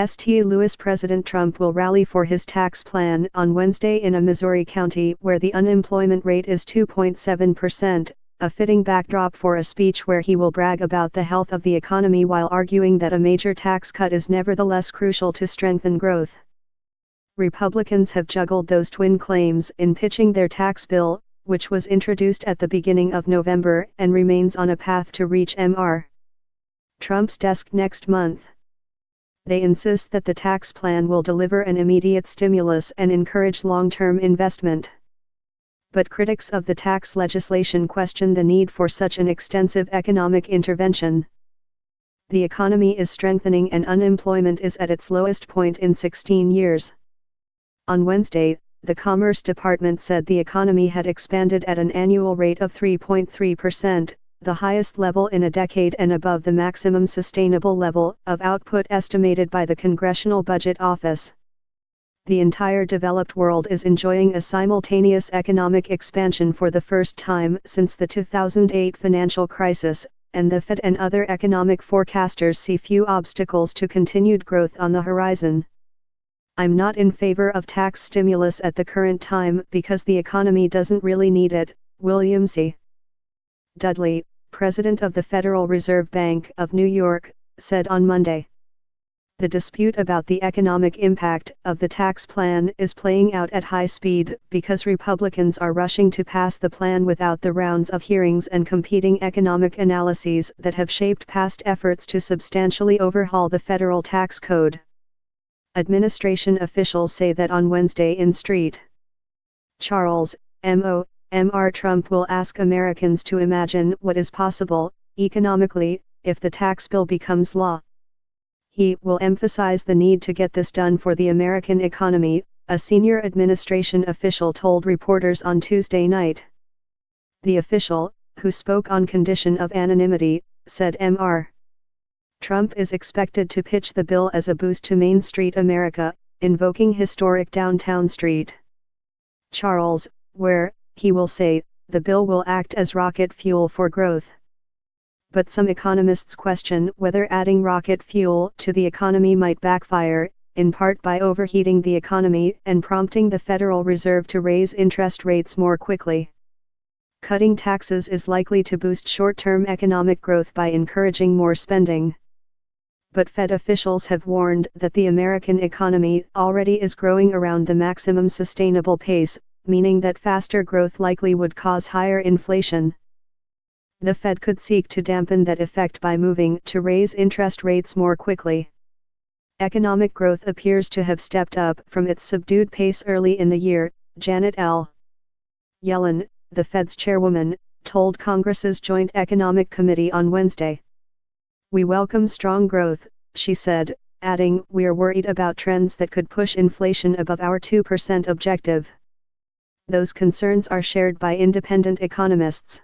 St. Louis President Trump will rally for his tax plan on Wednesday in a Missouri county where the unemployment rate is 2.7%, a fitting backdrop for a speech where he will brag about the health of the economy while arguing that a major tax cut is nevertheless crucial to strengthen growth. Republicans have juggled those twin claims in pitching their tax bill, which was introduced at the beginning of November and remains on a path to reach Mr. Trump's desk next month. They insist that the tax plan will deliver an immediate stimulus and encourage long-term investment. But critics of the tax legislation question the need for such an extensive economic intervention. The economy is strengthening and unemployment is at its lowest point in 16 years. On Wednesday, the Commerce Department said the economy had expanded at an annual rate of 3.3%, the highest level in a decade and above the maximum sustainable level of output estimated by the Congressional Budget Office. The entire developed world is enjoying a simultaneous economic expansion for the first time since the 2008 financial crisis, and the Fed and other economic forecasters see few obstacles to continued growth on the horizon. "I'm not in favor of tax stimulus at the current time because the economy doesn't really need it," William C. Dudley, president of the Federal Reserve Bank of New York, said on Monday. The dispute about the economic impact of the tax plan is playing out at high speed because Republicans are rushing to pass the plan without the rounds of hearings and competing economic analyses that have shaped past efforts to substantially overhaul the federal tax code. Administration officials say that on Wednesday in St. Charles, Mr. Trump will ask Americans to imagine what is possible, economically, if the tax bill becomes law. He will emphasize the need to get this done for the American economy, a senior administration official told reporters on Tuesday night. The official, who spoke on condition of anonymity, said Mr. Trump is expected to pitch the bill as a boost to Main Street America, invoking historic downtown St. Charles, where, he will say, the bill will act as rocket fuel for growth. But some economists question whether adding rocket fuel to the economy might backfire, in part by overheating the economy and prompting the Federal Reserve to raise interest rates more quickly. Cutting taxes is likely to boost short-term economic growth by encouraging more spending. But Fed officials have warned that the American economy already is growing around the maximum sustainable pace, meaning that faster growth likely would cause higher inflation. The Fed could seek to dampen that effect by moving to raise interest rates more quickly. Economic growth appears to have stepped up from its subdued pace early in the year, Janet L. Yellen, the Fed's chairwoman, told Congress's Joint Economic Committee on Wednesday. "We welcome strong growth," she said, adding, "We're worried about trends that could push inflation above our 2% objective." Those concerns are shared by independent economists.